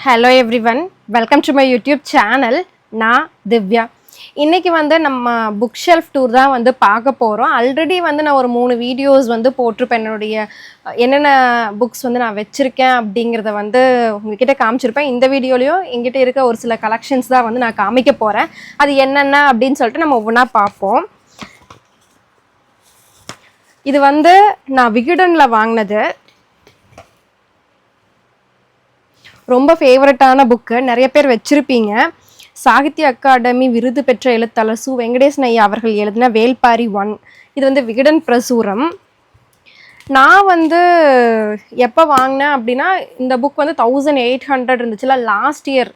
Hello everyone, welcome to my YouTube channel. நான் திவ்யா. இன்றைக்கி நம்ம புக் ஷெல்ஃப் டூர் தான் பார்க்க போகிறோம். ஆல்ரெடி நான் ஒரு 3 வீடியோஸ் போட்டிருப்பேன். என்னுடைய என்னென்ன புக்ஸ் நான் வச்சுருக்கேன் அப்படிங்கிறத உங்ககிட்ட காமிச்சிருப்பேன். இந்த வீடியோலையும் எங்கிட்ட இருக்க ஒரு சில கலெக்ஷன்ஸ் தான் நான் காமிக்க போகிறேன். அது என்னென்ன அப்படின்னு சொல்லிட்டு நம்ம ஒவ்வொன்றா பார்ப்போம். இது நான் விகடனில் வாங்கினது. ரொம்ப ஃபேவரட்டான புக்கு, நிறைய பேர் வச்சுருப்பீங்க. சாகித்ய அகாடமி விருது பெற்ற எழுத்தாளர் சு வெங்கடேசன் ஐயா அவர்கள் எழுதின வேல்பாரி 1. இது விகடன் பிரசுரம். நான் எப்போ வாங்கினேன் அப்படின்னா, இந்த புக் 1800 இருந்துச்சுல. Last year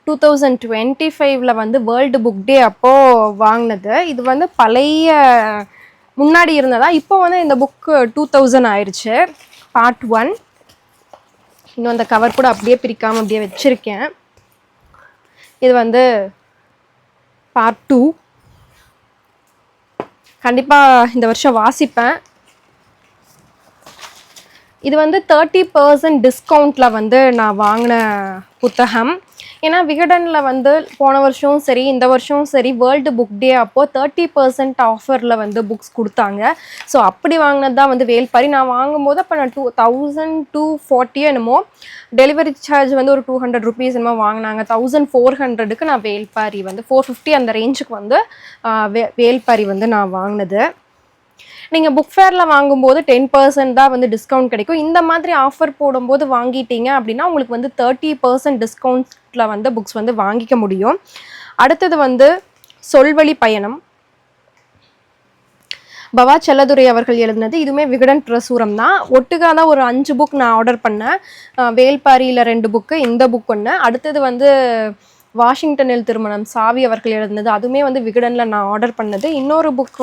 2025 world book day அப்போது வாங்கினது. இது பழைய முன்னாடி இருந்ததா. இப்போ இந்த புக்கு 2000 ஆயிடுச்சு. பார்ட் 1. இன்னும் அந்த கவர் கூட அப்படியே பிரிக்காமல் அப்படியே வச்சுருக்கேன். இது பார்ட் 2. கண்டிப்பாக இந்த வருஷம் வாசிப்பேன். இது 30% டிஸ்கவுண்ட்டில் நான் வாங்கின புத்தகம். ஏன்னா விகடனில் போன வருஷம் சரி இந்த வருஷம் சரி வேர்ல்டு புக் டே அப்போது 30% ஆஃபரில் புக்ஸ் கொடுத்தாங்க. ஸோ அப்படி வாங்கினது தான் வேல்பாரி. நான் வாங்கும்போது அப்போ நான் 2240 என்னமோ, டெலிவரி சார்ஜ் ஒரு 200 ருபீஸ் என்னமோ வாங்கினாங்க. 1400க்கு நான் வேல்பாரி 450 அந்த ரேஞ்சுக்கு வேல்பாரி நான் வாங்கினது. நீங்கள் புக் ஃபேரில் வாங்கும்போது 10% தான் டிஸ்கவுண்ட் கிடைக்கும். இந்த மாதிரி ஆஃபர் போடும்போது வாங்கிட்டீங்க அப்படின்னா உங்களுக்கு 30% டிஸ்கவுண்ட்டில் புக்ஸ் வாங்கிக்க முடியும். அடுத்தது சொல்வழி பயணம், பவா செல்லதுரை அவர்கள் எழுதினது. இதுவுமே விகடன் பிரசுரம் தான். ஒட்டுக்காக தான் ஒரு 5 புக் நான் ஆர்டர் பண்ணேன். வேல்பாரியில் 2 புக்கு, இந்த புக் ஒன்று. அடுத்தது வாஷிங்டனில் திருமணம், சாவி அவர்கள் எழுதினது. அதுவுமே விகடனில் நான் ஆர்டர் பண்ணது. இன்னொரு புக்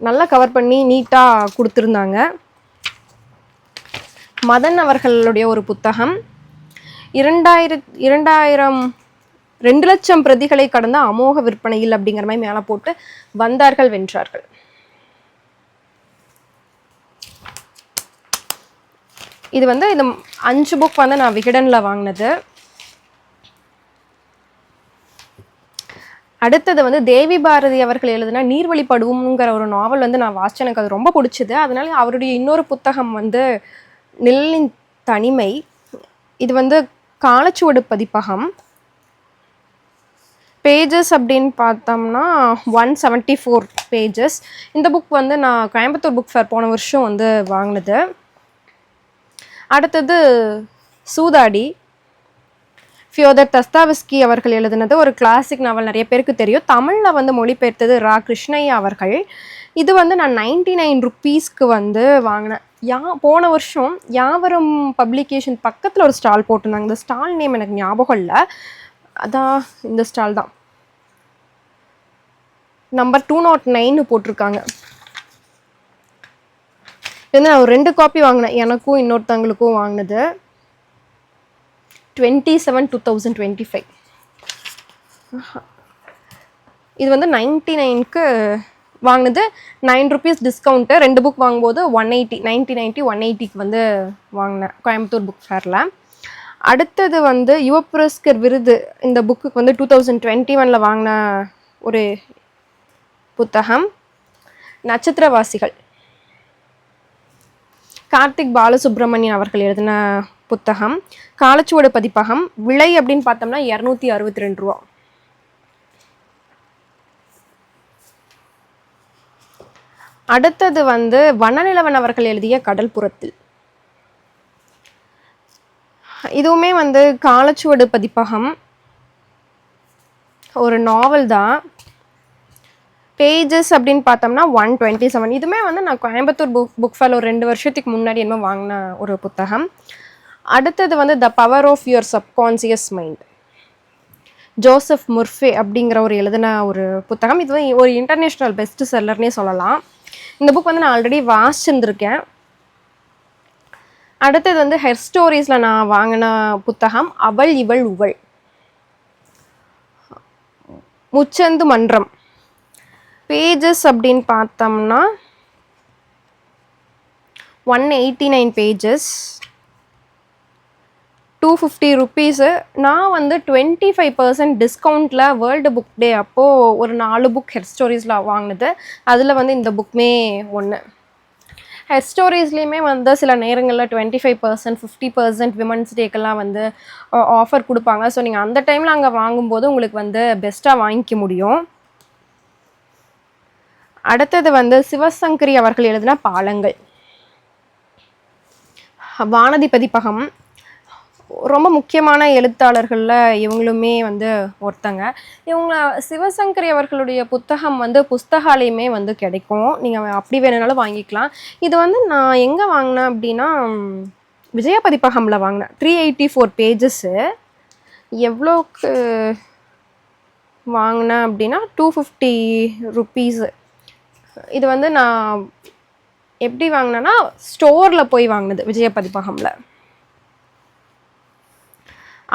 நல்லா கவர் பண்ணி நீட்டாக கொடுத்துருந்தாங்க. மதன் அவர்களுடைய ஒரு புத்தகம். 2 லட்சம் பிரதிகளை கடந்த அமோக விற்பனையில் அப்படிங்கிற மாதிரி மேலே போட்டு வந்தார்கள் வென்றார்கள். இது இந்த 5 புக் நான் விகடனில் வாங்கினது. அடுத்தது தேவி பாரதி அவர்கள் எழுதின நீர்வழிப்படுவோங்கிற ஒரு நாவல் நான் வாசித்தேன். எனக்கு அது ரொம்ப பிடிச்சிது. அதனால அவருடைய இன்னொரு புத்தகம் நிழலின் தனிமை. இது காலச்சுவடு பதிப்பகம். பேஜஸ் அப்படின்னு பார்த்தோம்னா 174 பேஜஸ். இந்த புக் நான் கோயம்புத்தூர் புக் ஃபேர் போன வருஷம் வாங்கினது. அடுத்தது சூதாடி, ஃபியோதர் தஸ்தாவஸ்கி அவர்கள் எழுதினது. ஒரு கிளாசிக் நாவல், நிறைய பேருக்கு தெரியும். தமிழில் மொழிபெயர்த்தது ரா கிருஷ்ணய்யா அவர்கள். இது நான் 99 ருப்பீஸ்க்கு வாங்கினேன். போன வருஷம் யாவரும் பப்ளிகேஷன் பக்கத்தில் ஒரு ஸ்டால் போட்டிருந்தாங்க. இந்த ஸ்டால் நேம் எனக்கு ஞாபகம் இல்லை. அதான் இந்த ஸ்டால் தான். நம்பர் 209 போட்டிருக்காங்க. இது நான் ஒரு 2 காப்பி வாங்கினேன், எனக்கும் இன்னொருத்தவங்களுக்கும் வாங்கினது. 27/2025. இது 99க்கு வாங்கினது. 9 ருபீஸ் டிஸ்கவுண்ட்டு. 2 புக் வாங்கும்போது 180, 180க்கு வாங்கினேன் கோயம்புத்தூர் புக் ஃபேரில். அடுத்தது யுவ புரஸ்கர் விருது. இந்த புக்கு 2021 வாங்கின ஒரு புத்தகம். நட்சத்திரவாசிகள், கார்த்திக் பாலசுப்ரமணியன் அவர்கள் எழுதின புத்தகம். காலச்சுவடு பதிப்பகம். விலை அப்படின்னு பார்த்தோம்னா 262 ரூபா. அடுத்தது வண்ணநிலவன் அவர்கள் எழுதிய கடல்புறத்தில். இதுவுமே காலச்சுவடு பதிப்பகம். ஒரு நாவல் தான். பேஜஸ் அப்படின்னு பார்த்தோம்னா 127. இதுவுமே நான் கோயம்புத்தூர் புக் ஃபேரில் ஒரு 2 வருஷத்துக்கு முன்னாடி என்னமோ வாங்கின ஒரு புத்தகம். அடுத்தது the power of your subconscious mind, Joseph Murphy அப்படிங்கிற ஒரு எழுதின ஒரு புத்தகம். இது ஒரு இன்டர்நேஷ்னல் பெஸ்ட் செல்லர்னே சொல்லலாம். இந்த புக் நான் ஆல்ரெடி வாசிச்சிருந்துருக்கேன். அடுத்தது ஹெர் ஸ்டோரிஸில் நான் வாங்கின புத்தகம் அவள் இவள் உவள், முச்சந்து மன்றம். பேஜஸ் அப்படின்னு பார்த்தோம்னா 189 பேஜஸ், 250 ருப்பீஸு. நான் வந்து 25% டிஸ்கவுண்ட்டில் வேர்ல்டு புக் டே அப்போது ஒரு 4 புக் ஹெட் ஸ்டோரீஸில் வாங்கினது. அதில் வந்து இந்த புக்குமே ஒன்று. ஹெட் ஸ்டோரீஸ்லேயுமே வந்து சில நேரங்களில் 25%, 50% விமன்ஸ் டேக்கெல்லாம் வந்து ஆஃபர் கொடுப்பாங்க. ஸோ நீங்கள் அந்த டைமில் அங்கே வாங்கும்போது உங்களுக்கு வந்து பெஸ்ட்டாக வாங்கிக்க முடியும். அடுத்தது வந்து சிவசங்கரி அவர்கள் எழுதின பாலங்கள், வானதி பதிப்பகம். ரொம்ப முக்கியமான எழுத்தாளர்களில் இவங்களுமே வந்து ஒருத்தங்க. இவங்க சிவசங்கரி அவர்களுடைய புத்தகம் வந்து புஸ்தகாலயமே வந்து கிடைக்கும். நீங்கள் அப்படி வேணுனாலும் வாங்கிக்கலாம். இது வந்து நான் எங்கே வாங்கினேன் அப்படின்னா விஜய பதிப்பகமில் வாங்கினேன். 384 பேஜஸ்ஸு. எவ்வளோக்கு வாங்கினேன் அப்படின்னா 250 ருப்பீஸு. இது வந்து நான் எப்படி வாங்கினேன்னா ஸ்டோரில் போய் வாங்கினது விஜய பதிப்பகமில்.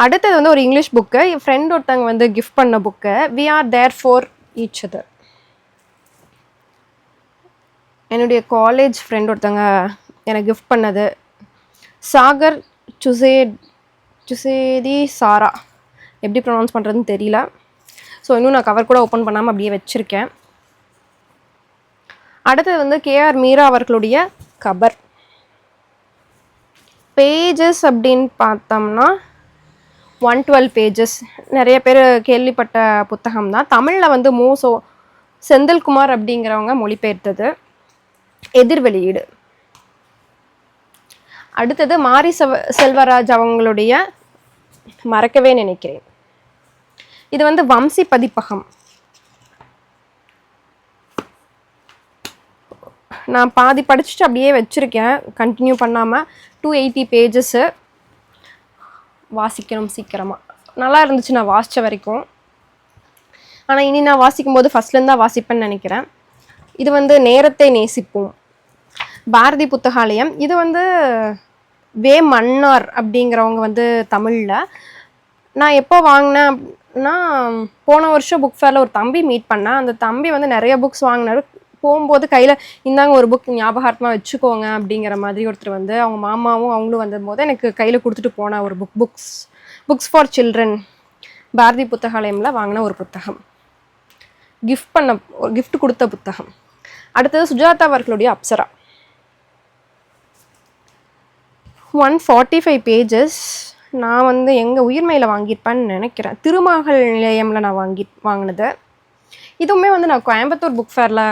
அடுத்தது வந்து ஒரு இங்கிலீஷ் புக்கு, என் ஃப்ரெண்ட் ஒருத்தவங்க வந்து கிஃப்ட் பண்ண book, we are there for each other. என்னுடைய காலேஜ் ஃப்ரெண்ட் ஒருத்தவங்க எனக்கு கிஃப்ட் பண்ணது. சாகர் சுசேதி சாரா, எப்படி ப்ரொனவுன்ஸ் பண்ணுறதுன்னு தெரியல. ஸோ இன்னும் நான் கவர் கூட ஓப்பன் பண்ணாமல் அப்படியே வச்சுருக்கேன். அடுத்தது வந்து கேஆர் மீரா அவர்களுடைய கபர். பேஜஸ் அப்படின்னு பார்த்தோம்னா 112 பேஜஸ். நிறைய பேர் கேள்விப்பட்ட புத்தகம் தான். தமிழில் வந்து செந்தில்குமார் அப்படிங்கிறவங்க மொழிபெயர்த்தது. எதிர் வெளியீடு. அடுத்தது மாரி செல்வராஜ் அவங்களுடைய மறக்கவே நினைக்கிறேன். இது வந்து வம்சி பதிப்பகம். நான் பாதி படிச்சுட்டு அப்படியே வச்சுருக்கேன் கண்டினியூ பண்ணாமல். 280 பேஜஸ்ஸு. வாசிக்கணும் சீக்கிரமாக. நல்லா இருந்துச்சு நான் வாசித்த வரைக்கும். ஆனால் இனி நான் வாசிக்கும்போது ஃபஸ்ட்லேருந்து தான் வாசிப்பேன்னு நினைக்கிறேன். இது வந்து நேரத்தை நேசிப்போம், பாரதி புத்தகாலயம். இது வந்து வே மன்னார் அப்படிங்கிறவங்க வந்து தமிழில். நான் எப்போ வாங்கினேன்னா போன வருஷம் புக் ஃபேரில் ஒரு தம்பி மீட் பண்ணேன். அந்த தம்பி வந்து நிறைய புக்ஸ் வாங்கினார். போகும்போது கையில் இந்தாங்க ஒரு புக் ஞாபகார்த்தமாக வச்சுக்கோங்க அப்படிங்கிற மாதிரி ஒருத்தர் வந்து அவங்க மாமாவும் அவங்களும் வந்தபோது எனக்கு கையில் கொடுத்துட்டு போன ஒரு புக்ஸ் ஃபார் சில்ட்ரன், பாரதி புத்தகாலயமில் வாங்கின ஒரு புத்தகம், கிஃப்ட் கொடுத்த புத்தகம். அடுத்தது சுஜாதா அவர்களுடைய அப்சரா, 145 பேஜஸ். நான் வந்து எங்கள் உயிர்மையில் வாங்கியிருப்பேன்னு நினைக்கிறேன். திருமகள் நிலையமில் நான் வாங்கினது. இதுவுமே வந்து நான் கோயம்புத்தூர் புக் ஃபேரில்,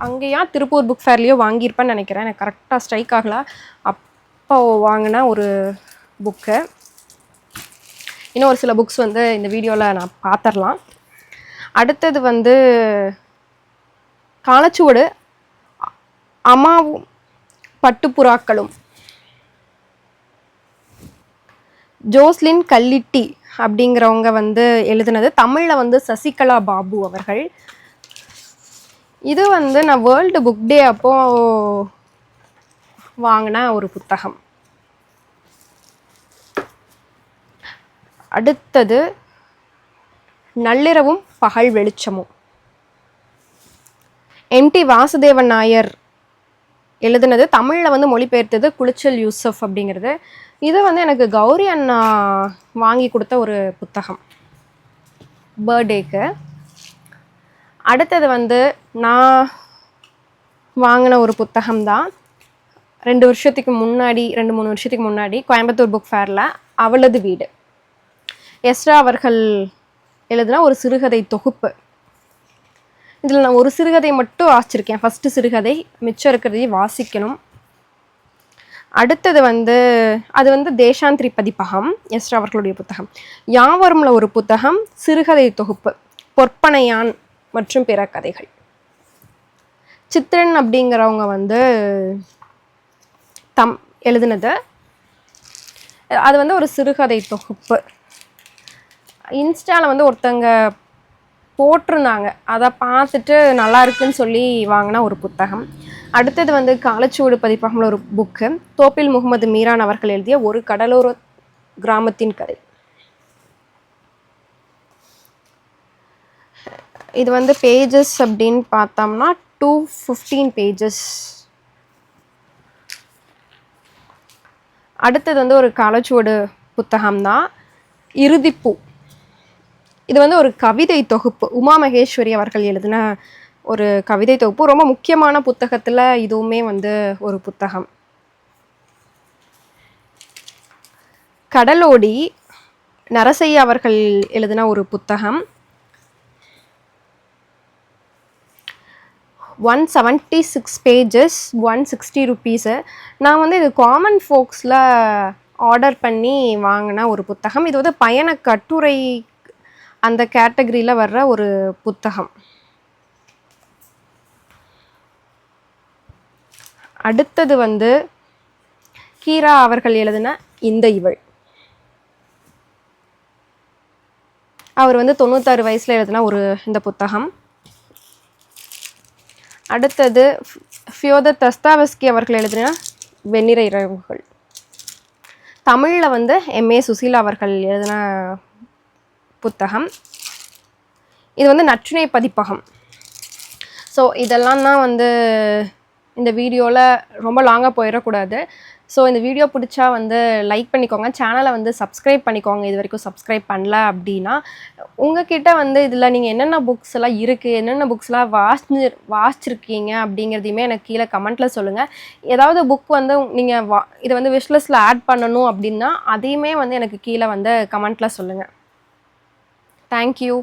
அங்கேயா திருப்பூர் புக் ஃபேர்லேயோ வாங்கியிருப்பேன்னு நினைக்கிறேன். எனக்கு கரெக்டாக ஸ்ட்ரைக் ஆகலை. அப்போ வாங்கின ஒரு புக்கு. இன்னும் ஒரு சில புக்ஸ் வந்து இந்த வீடியோவில் நான் பார்த்துடலாம். அடுத்தது வந்து காலச்சுவடு, அம்மாவும் பட்டுப்புறாக்களும், ஜோஸ்லின் கல்லிட்டி அப்படிங்கிறவங்க வந்து எழுதுனது. தமிழில் வந்து சசிகலா பாபு அவர்கள். இது வந்து நான் வேர்ல்டு புக் டே அப்போது வாங்கின ஒரு புத்தகம். அடுத்தது நள்ளிரவும் பகல் வெளிச்சமும், எம்டி வாசுதேவன் நாயர் எழுதுனது. தமிழில் வந்து மொழிபெயர்த்தது குளிச்சல் யூசப் அப்படிங்கிறது. இது வந்து எனக்கு கௌரி அண்ணா வாங்கி கொடுத்த ஒரு புத்தகம் பர்த்டேக்கு. அடுத்தது வந்து நான் வாங்கின ஒரு புத்தகம் தான் 2 வருஷத்துக்கு முன்னாடி, 2-3 வருஷத்துக்கு முன்னாடி கோயம்புத்தூர் புக் ஃபேரில், அவளது வீடு. எஸ்ரா அவர்கள் எழுதுனா ஒரு சிறுகதை தொகுப்பு. இதில் நான் ஒரு சிறுகதை மட்டும் வாசிச்சிருக்கேன், ஃபஸ்ட்டு சிறுகதை. மிச்சம் இருக்கிறதையும் வாசிக்கணும். அடுத்தது வந்து அது வந்து தேசாந்திரி பதிப்பகம், எஸ்ரா அவர்களுடைய புத்தகம். யாவரும்ல ஒரு புத்தகம், சிறுகதை தொகுப்பு, பொற்பனையான் மற்றும் பிற கதைகள். சித்திரன் அப்படிங்கிறவங்க வந்து எழுதுனது. அது வந்து ஒரு சிறுகதை தொகுப்பு. இன்ஸ்டாவில் வந்து ஒருத்தங்க போட்டிருந்தாங்க, அதை பார்த்துட்டு நல்லா இருக்குன்னு சொல்லி வாங்கினா ஒரு புத்தகம். அடுத்தது வந்து காலச்சுவடு பதிப்பகம்ல ஒரு புக்கு, தோப்பில் முகமது மீரான் அவர்கள் எழுதிய ஒரு கடலோர கிராமத்தின் கதை. இது வந்து பேஜஸ் அப்படின்னு பார்த்தோம்னா 215 பேஜஸ். அடுத்தது வந்து ஒரு காலச்சுவடு புத்தகம் தான், இறுதிப்பூ. இது வந்து ஒரு கவிதை தொகுப்பு. உமா மகேஸ்வரி அவர்கள் எழுதின ஒரு கவிதை தொகுப்பு. ரொம்ப முக்கியமான புத்தகத்தில் இதுவுமே வந்து ஒரு புத்தகம். கடலோடி நரசையா அவர்கள் எழுதின ஒரு புத்தகம். 176 பேஜஸ், 160 ருபீஸு. நான் வந்து இது காமன் ஃபோக்ஸில் ஆர்டர் பண்ணி வாங்கின ஒரு புத்தகம். இது வந்து பயண கட்டுரை அந்த கேட்டகரியில் வர்ற ஒரு புத்தகம். அடுத்தது வந்து கீரா அவர்கள் எழுதின இந்த இவள். அவர் வந்து 96 வயசில் எழுதின ஒரு இந்த புத்தகம். அடுத்தது ஃபியோதர் தஸ்தாவஸ்கி அவர்கள் எழுதின வெண்ணிற இரவுகள். தமிழில் வந்து எம்ஏ சுசீலா அவர்கள் எழுதின புத்தகம். இது வந்து நற்றிணை பதிப்பகம். ஸோ இதெல்லாம் தான் வந்து இந்த வீடியோவில் ரொம்ப லாங்காக போயிடக்கூடாது. ஸோ இந்த வீடியோ பிடிச்சா வந்து லைக் பண்ணிக்கோங்க, சேனலை வந்து சப்ஸ்கிரைப் பண்ணிக்கோங்க இது வரைக்கும் சப்ஸ்கிரைப் பண்ணல அப்படின்னா. உங்ககிட்ட வந்து இதில் நீங்கள் என்னென்ன புக்ஸ் எல்லாம் இருக்குது, என்னென்ன புக்ஸ்லாம் வாசிச்சிருக்கீங்க அப்படிங்கிறதையுமே எனக்கு கீழே கமெண்ட்டில் சொல்லுங்கள். ஏதாவது புக் வந்து நீங்கள் இதை வந்து விஷ்லிஸ்ட்டில் ஆட் பண்ணணும் அப்படின்னா அதையுமே வந்து எனக்கு கீழே வந்து கமெண்ட்டில் சொல்லுங்கள். தேங்க்யூ.